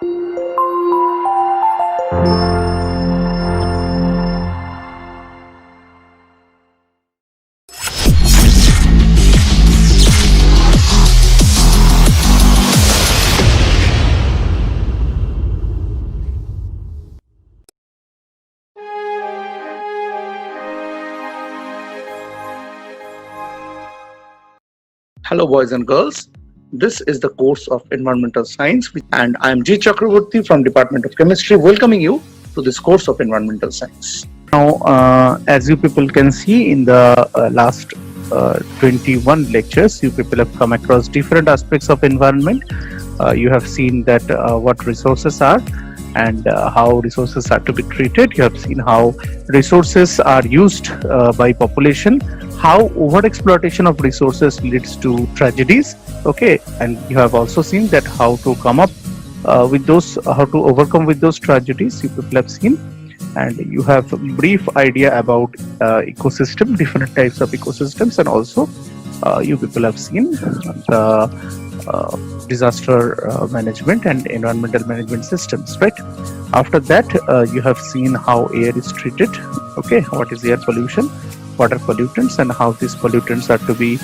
Hello, boys and girls. This is the course of Environmental Science, and I am G. Chakraborty from Department of Chemistry, welcoming you to this course of Environmental Science. Now, as you people can see in the last 21 lectures, you people have come across different aspects of environment. You have seen that what resources are and how resources are to be treated. You have seen how resources are used by population, how overexploitation of resources leads to tragedies, okay, and you have also seen that how to come up with those, how to overcome with those tragedies, you people have seen, and you have a brief idea about ecosystem, different types of ecosystems, and also you people have seen the disaster management and environmental management systems, right? After that, you have seen how air is treated, okay, what is air pollution, what are pollutants, and how these pollutants are to be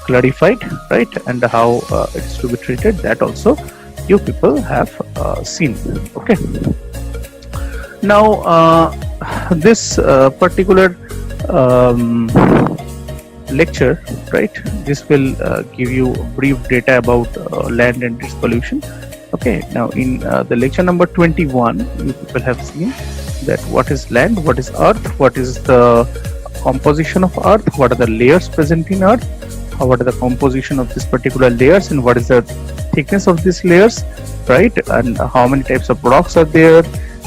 clarified, right, and how it's to be treated. That also you people have seen, okay. Now this particular lecture, right, this will give you brief data about land and its pollution, okay. Now in the lecture number 21, you people have seen that what is land, what is earth, what is the composition of earth, what are the layers present in earth, what are the composition of this particular layers, and what is the thickness of these layers, right, and how many types of rocks are there,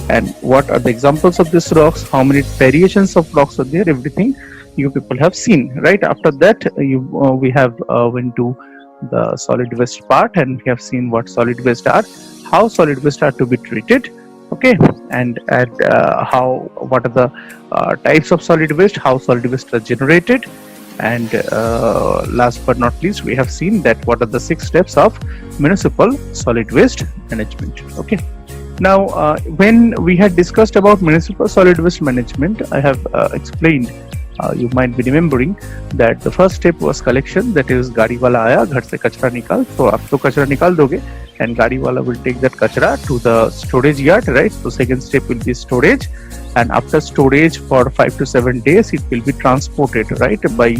and what are the examples of these rocks, how many variations of rocks are there, everything you people have seen, right. After that, we have went to the solid waste part, and we have seen what solid waste are, how solid waste are to be treated, okay, and how, what are the types of solid waste, how solid waste are generated, and last but not least, we have seen that what are the 6 steps of municipal solid waste management, okay. Now when we had discussed about municipal solid waste management, I have explained, you might be remembering that the first step was collection, that is गाड़ी वाला आया घर से कचरा निकाल, so आप तो कचरा निकाल दोगे and गाड़ी वाला will take that kachra to the storage yard, right. So second step will be storage, and after storage for 5 to 7 days it will be transported, right, by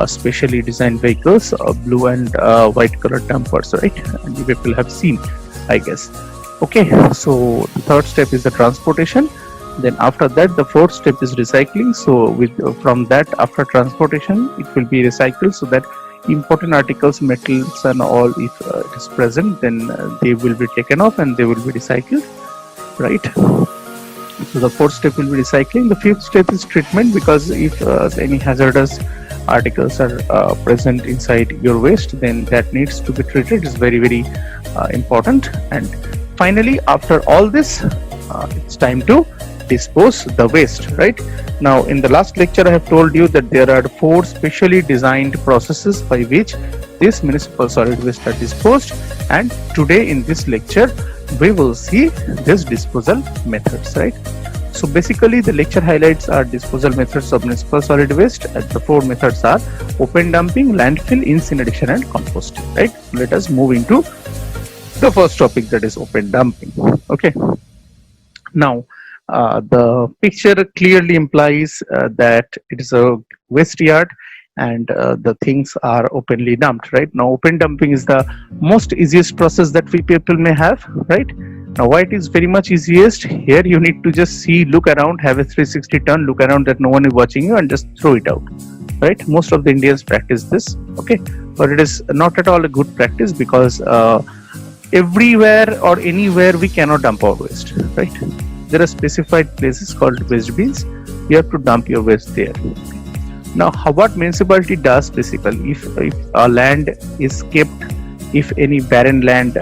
specially designed vehicles, blue and white color dumpers, right, and you people have seen, I guess, okay. So the third step is the transportation. Then after that, the fourth step is recycling. So with from that, after transportation, it will be recycled, so that important articles, metals and all, if it is present, then they will be taken off and they will be recycled, right. So the fourth step will be recycling. The fifth step is treatment, because if any hazardous articles are present inside your waste, then that needs to be treated. It's very, very important. And finally, after all this, it's time to dispose the waste, right. Now in the last lecture, I have told you that there are 4 specially designed processes by which this municipal solid waste are disposed, and today in this lecture we will see this disposal methods, right. So basically the lecture highlights are disposal methods of municipal solid waste, and the 4 methods are open dumping, landfill, incineration and composting, right. Let us move into the first topic, that is open dumping, okay. Now the picture clearly implies that it is a waste yard, and the things are openly dumped, right. Now open dumping is the most easiest process that we people may have, right. Now why it is very much easiest? Here you need to just see, look around, have a 360 turn, look around that no one is watching you, and just throw it out, right. Most of the Indians practice this, okay, but it is not at all a good practice, because everywhere or anywhere we cannot dump our waste, right. There are specified places called waste bins. You have to dump your waste there. Now, what municipality does basically, if a land is kept, if any barren land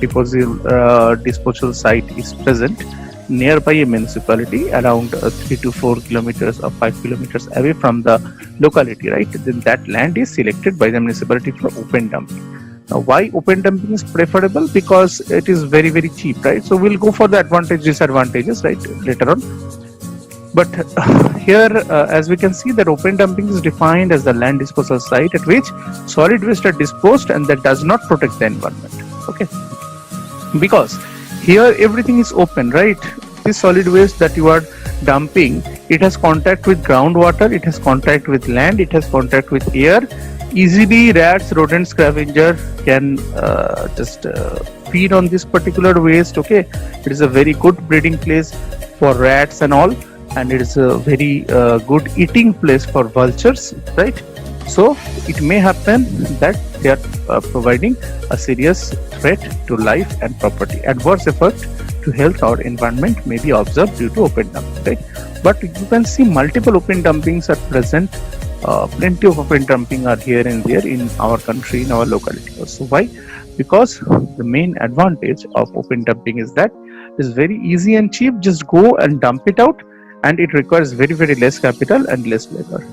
disposal site is present nearby a municipality around 3 to 4 kilometers or 5 kilometers away from the locality, right, then that land is selected by the municipality for open dumping. Now, why open dumping is preferable? Because it is very, very cheap, right? So we'll go for the advantage, disadvantages, right, later on. But here, as we can see, that open dumping is defined as the land disposal site at which solid waste are disposed and that does not protect the environment. Okay, because here everything is open, right? This solid waste that you are dumping, it has contact with groundwater, it has contact with land, it has contact with air. Easily rats, rodents, scavenger can just feed on this particular waste. Okay, it is a very good breeding place for rats and all, and it is a very good eating place for vultures, right? So it may happen that they are providing a serious threat to life and property. Adverse effect to health or environment may be observed due to open dumping, right? But you can see multiple open dumpings are present. Plenty of open dumping are here and there in our country, in our locality. So why? Because the main advantage of open dumping is that it's very easy and cheap. Just go and dump it out, and it requires very, very less capital and less labor.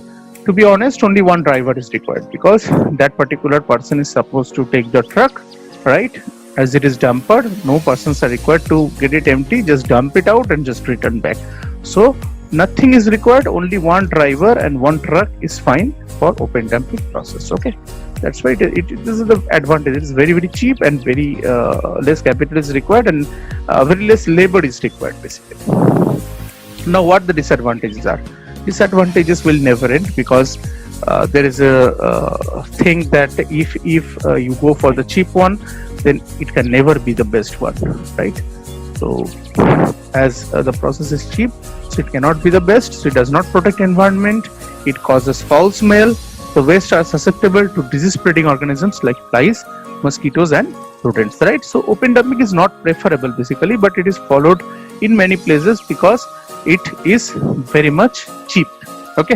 To be honest, only one driver is required because that particular person is supposed to take the truck, right? As it is dumped, no persons are required to get it empty. Just dump it out and just return back. So nothing is required, only one driver and one truck is fine for open dumping process. Okay, that's why this is the advantage. It is very, very cheap and very less capital is required and very less labor is required basically. Now what the disadvantages are? Disadvantages will never end because there is a thing that if you go for the cheap one, then it can never be the best one, right? So as the process is cheap, so it cannot be the best, so it does not protect environment, it causes foul smell, the waste are susceptible to disease spreading organisms like flies, mosquitoes and rodents, right? So open dumping is not preferable basically, but it is followed in many places because it is very much cheap. Okay,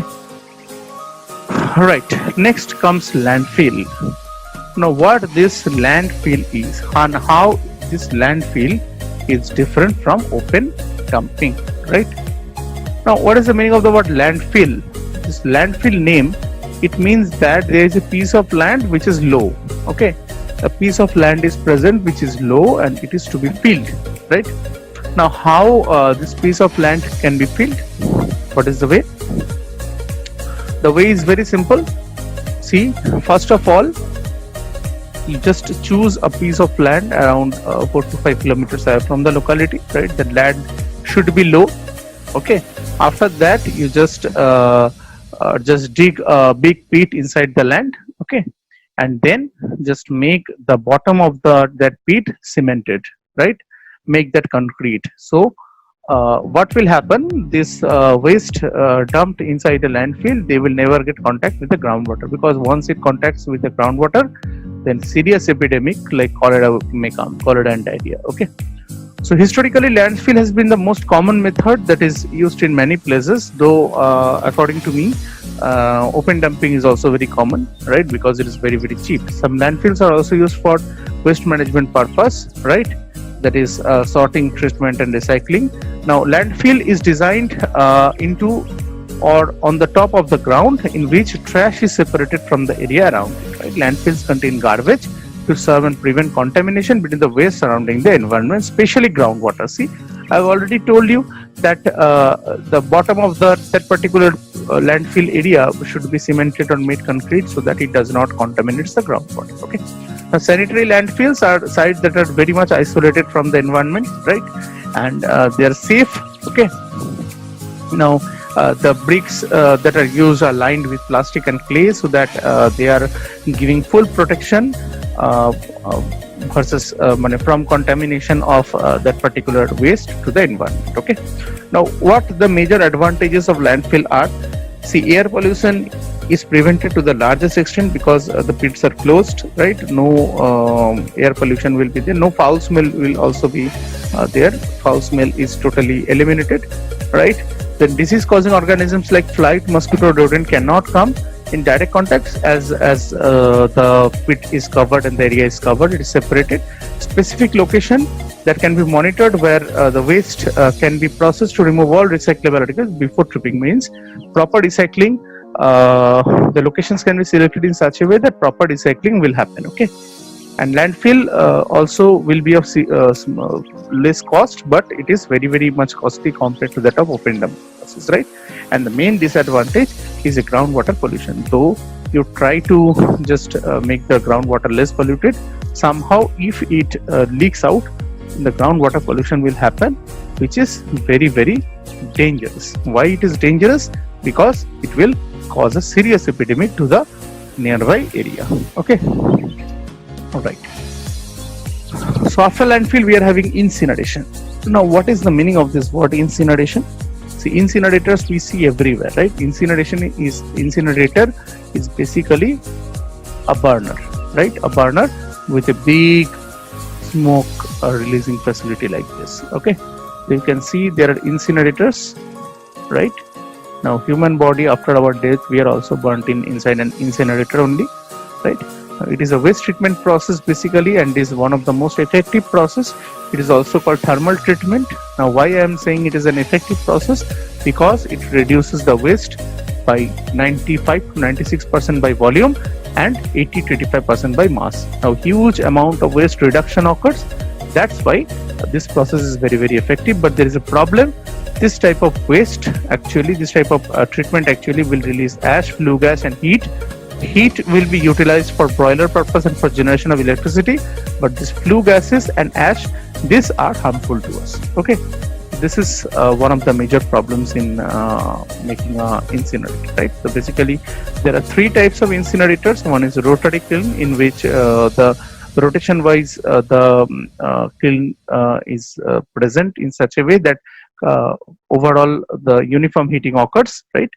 right, next comes landfill. Now what this landfill is and how this landfill is different from open dumping, right? Now what is the meaning of the word landfill? This landfill name, it means that there is a piece of land which is low. Okay, a piece of land is present which is low and it is to be filled, right? Now how this piece of land can be filled? What is the way? The way is very simple. See, first of all, you just choose a piece of land around 4 to 5 kilometers away from the locality, right? The land should be low. Okay, after that you just dig a big pit inside the land. Okay, and then just make the bottom of that pit cemented, right? Make that concrete. So what will happen? This waste dumped inside the landfill, they will never get contact with the groundwater, because once it contacts with the groundwater, then serious epidemic like cholera may come, cholera and diarrhea. Okay, so historically landfill has been the most common method that is used in many places, though according to me open dumping is also very common, right? Because it is very, very cheap. Some landfills are also used for waste management purpose, right? That is sorting, treatment and recycling. Now landfill is designed into or on the top of the ground, in which trash is separated from the area around it, right? Landfills contain garbage to serve and prevent contamination between the waste surrounding the environment, especially groundwater. See, I've already told you that the bottom of that particular landfill area should be cemented or made concrete so that it does not contaminate the groundwater. Okay. Now, sanitary landfills are sites that are very much isolated from the environment, right? And they are safe. Okay. Now, the bricks that are used are lined with plastic and clay so that they are giving full protection versus from contamination of that particular waste to the environment. Okay. Now, what the major advantages of landfill are? See, air pollution is prevented to the largest extent because the pits are closed, right? No air pollution will be there. No foul smell will also be there. Foul smell is totally eliminated, right? Then disease-causing organisms like fly, mosquito, rodent cannot come in direct contact as the pit is covered and the area is covered. It is separated. Specific location that can be monitored where the waste can be processed to remove all recyclable articles before tripping, means proper recycling. The locations can be selected in such a way that proper recycling will happen. Okay. And landfill also will be of less cost, but it is very much costly compared to that of open dump process, right? And the main disadvantage is a groundwater pollution. Though you try to just make the groundwater less polluted, somehow if it leaks out, the groundwater pollution will happen, which is very dangerous. Why it is dangerous? Because it will cause a serious epidemic to the nearby area. Okay. All right. So after landfill, we are having incineration. Now, what is the meaning of this word incineration? See, incinerators we see everywhere, right? Incinerator is basically a burner, right? A burner with a big smoke releasing facility like this. Okay, so you can see there are incinerators, right? Now, human body after our death, we are also burnt inside an incinerator only, right? It is a waste treatment process basically, and is one of the most effective process. It is also called thermal treatment. Now, why I am saying it is an effective process? Because it reduces the waste by 95 to 96% by volume and 80 to 85% by mass. Now, huge amount of waste reduction occurs. That's why this process is very effective. But there is a problem. This type of waste actually, this type of treatment actually will release ash, flue gas, and heat. Heat will be utilized for boiler purpose and for generation of electricity, but these flue gases and ash, these are harmful to us. Okay, this is one of the major problems in making an incinerator, right? So basically there are three types of incinerators. One is rotary kiln, in which the rotation wise the kiln is present in such a way that overall the uniform heating occurs, right?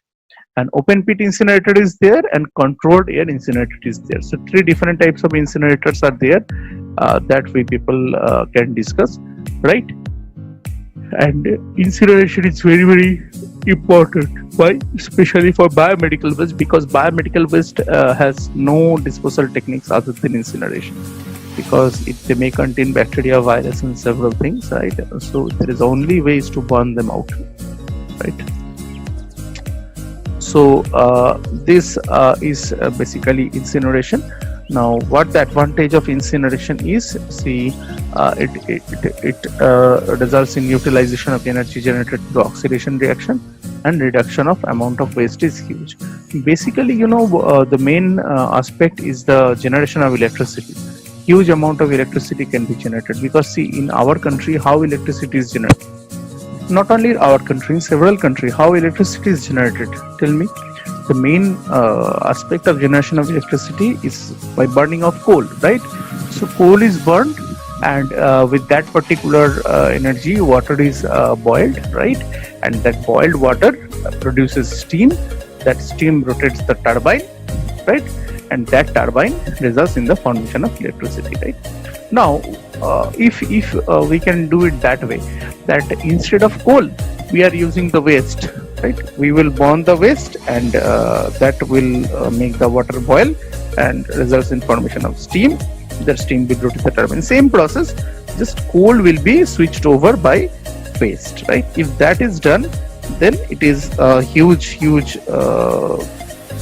And open pit incinerator is there, and controlled air incinerator is there. So three different types of incinerators are there that we people can discuss, right? And incineration is very important. Why? Especially for biomedical waste, because biomedical waste has no disposal techniques other than incineration, because they may contain bacteria, virus, and several things, right? So there is only ways to burn them out, right? So this is basically incineration. Now, what the advantage of incineration is? See, it results in utilization of energy generated through oxidation reaction, and reduction of amount of waste is huge. Basically, the main aspect is the generation of electricity. Huge amount of electricity can be generated, because see, in our country, how electricity is generated? Not only our country, in several countries, how electricity is generated? Tell me. The main aspect of generation of electricity is by burning of coal, right? So coal is burned, and with that particular energy, water is boiled, right? And that boiled water produces steam. That steam rotates the turbine, right? And that turbine results in the formation of electricity, right? Now, if we can do it that way, that instead of coal, we are using the waste, right? We will burn the waste, and that will make the water boil and results in formation of steam. That steam will rotate the turbine. Same process, just coal will be switched over by waste, right? If that is done, then it is a huge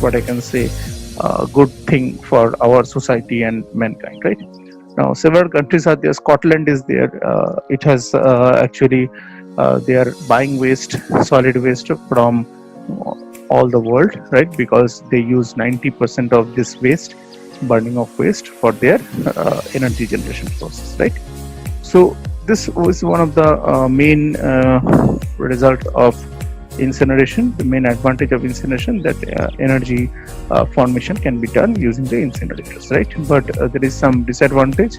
what I can say, good thing for our society and mankind, right? Now, several countries are there. Scotland is there. It has actually they are buying waste, solid waste from all the world, right? Because they use 90% of this waste, burning of waste, for their energy generation process, right? So this was one of the main result of incineration. The main advantage of incineration, that energy formation can be done using the incinerators, right? But there is some disadvantage.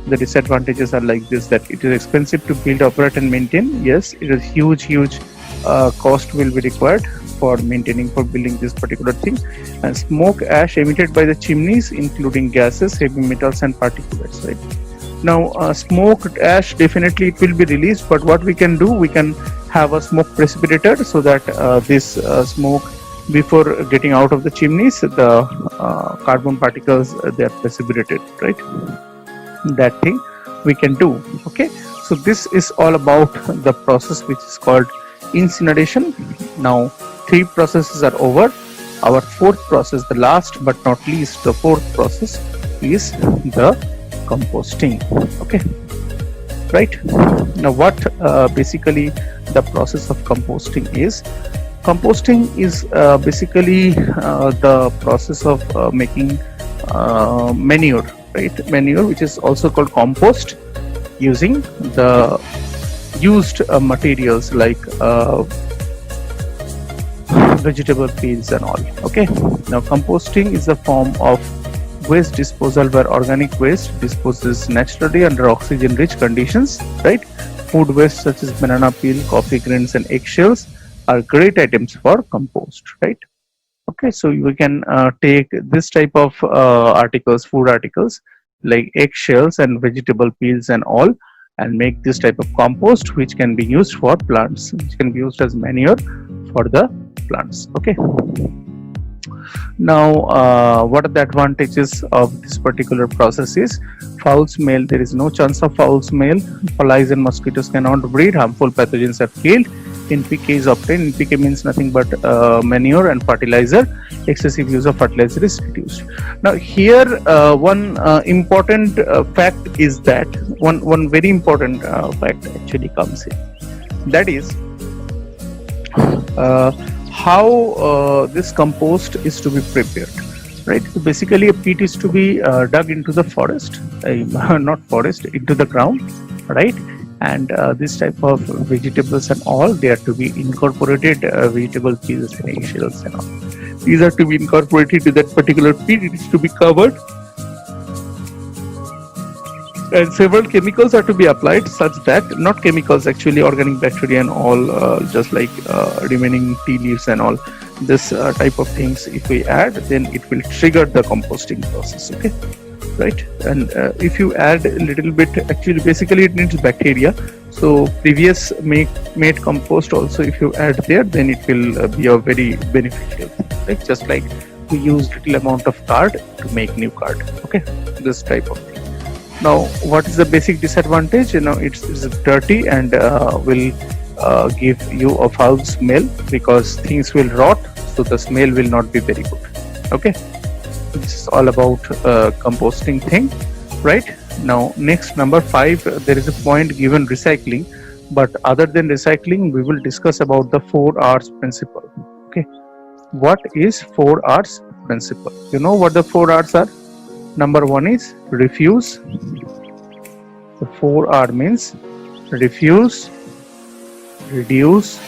The disadvantages are like this: that it is expensive to build, operate, and maintain. Yes, it is huge cost will be required for maintaining, for building this particular thing. And smoke, ash emitted by the chimneys, including gases, heavy metals, and particulates, right? Now, smoke, ash, definitely it will be released, but what we can do, we can have a smoke precipitator, so that this smoke, before getting out of the chimneys, the carbon particles, they are precipitated, right? That thing we can do. Okay, so this is all about the process which is called incineration. Now, three processes are over. Our fourth process, the last but not least, the fourth process is the composting. Okay, right. Now what basically the process of composting is? Composting is basically the process of making manure, right? Manure, which is also called compost, using the used materials like vegetable peels and all. Okay, now composting is a form of waste disposal where organic waste disposes naturally under oxygen rich conditions, right? Food waste such as banana peel, coffee grains and eggshells are great items for compost, right? Okay, so we can take this type of articles, food articles like eggshells and vegetable peels and all, and make this type of compost, which can be used for plants, which can be used as manure for the plants. Okay, now what are the advantages of this particular process is foul smell. There is no chance of foul smell. Flies and mosquitoes cannot breed. Harmful pathogens are killed. NPK is obtained. NPK means nothing but manure and fertilizer. Excessive use of fertilizer is reduced. Now here one important fact is that one very important fact actually comes in. That is how this compost is to be prepared, right? So basically a pit is to be dug into the forest, not forest, into the ground, right? And this type of vegetables and all, they are to be incorporated, vegetable peels and eggshells and all. These are to be incorporated to that particular pit. It is to be covered, and several chemicals are to be applied such that, not chemicals actually, organic bacteria and all, just like remaining tea leaves and all, this type of things if we add, then it will trigger the composting process. Okay, right? And if you add a little bit, actually basically it needs bacteria, so previous made compost also if you add there, then it will be a very beneficial thing, right? Just like we use little amount of card to make new card. Okay, this type of thing. Now what is the basic disadvantage? You know, it's dirty and will give you a foul smell, because things will rot, so the smell will not be very good. Okay, this is all about composting thing, right? Now next, number 5, there is a point given recycling, but other than recycling we will discuss about the 4 R's principle. Okay, what is 4 R's principle? You know what the 4 R's are? Number 1 is refuse. The 4 R means refuse, reduce,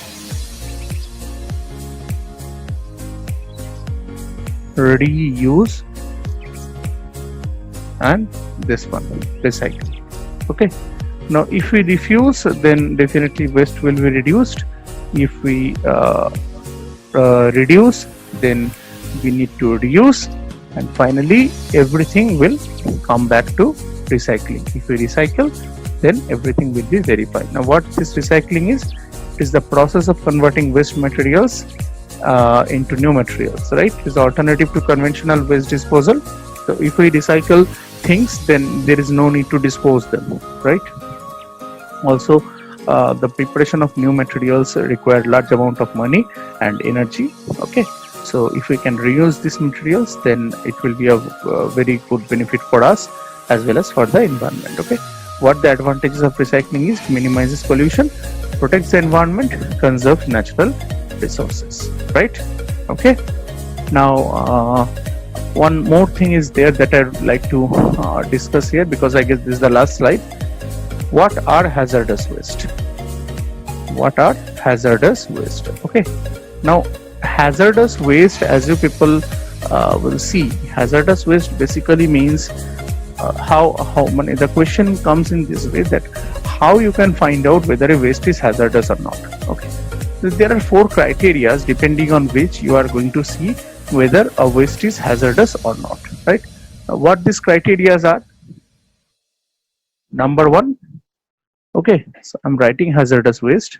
reuse, and this one, recycle. Okay, now if we refuse, then definitely waste will be reduced. If we reduce, then we need to reuse, and finally everything will come back to recycling. If we recycle, then everything will be very fine. Now what this recycling is, it is the process of converting waste materials into new materials, right? It is alternative to conventional waste disposal. So if we recycle things, then there is no need to dispose them, right? Also the preparation of new materials require large amount of money and energy. Okay, so if we can reuse these materials, then it will be a very good benefit for us as well as for the environment. Okay, what the advantages of recycling is: minimizes pollution, protects the environment, conserves natural resources, right? Okay, now one more thing is there that I'd like to discuss here, because I guess this is the last slide. What are hazardous waste? What are hazardous waste? Okay, now hazardous waste, as you people will see, hazardous waste basically means how many, the question comes in this way, that how you can find out whether a waste is hazardous or not. Okay, so there are 4 criteria depending on which you are going to see whether a waste is hazardous or not, right? What these criteria are: number 1, okay, so I'm writing hazardous waste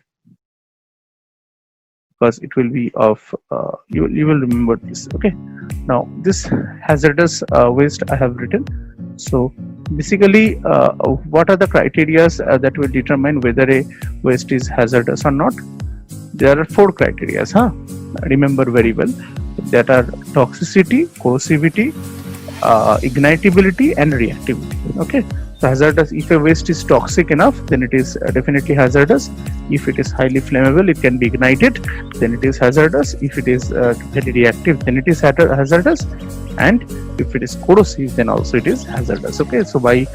because it will be of you will remember this. Okay, now this hazardous waste I have written. So basically what are the criteria that will determine whether a waste is hazardous or not? There are 4 criteria, remember very well, that are toxicity, corrosivity, ignitability and reactivity. Okay, so hazardous, if a waste is toxic enough, then it is definitely hazardous. If it is highly flammable, it can be ignited, then it is hazardous. If it is very reactive, then it is hazardous, and if it is corrosive, then also it is hazardous. Okay, so by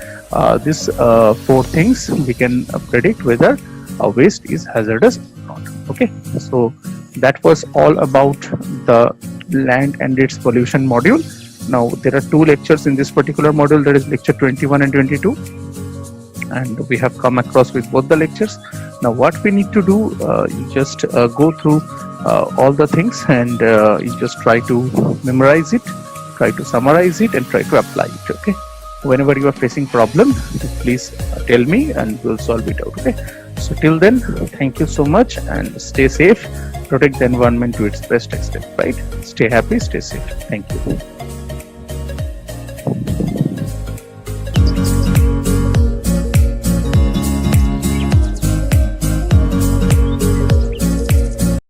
these 4 things we can predict whether a waste is hazardous or not. Okay, so that was all about the land and its pollution module. Now there are 2 lectures in this particular module, that is lecture 21 and 22, and we have come across with both the lectures. Now what we need to do, you just go through all the things, and you just try to memorize it, try to summarize it, and try to apply it. Okay, whenever you are facing problem, please tell me and we'll solve it out. Okay, so till then, thank you so much, and stay safe, protect the environment to its best extent, right? Stay happy, stay safe. Thank you.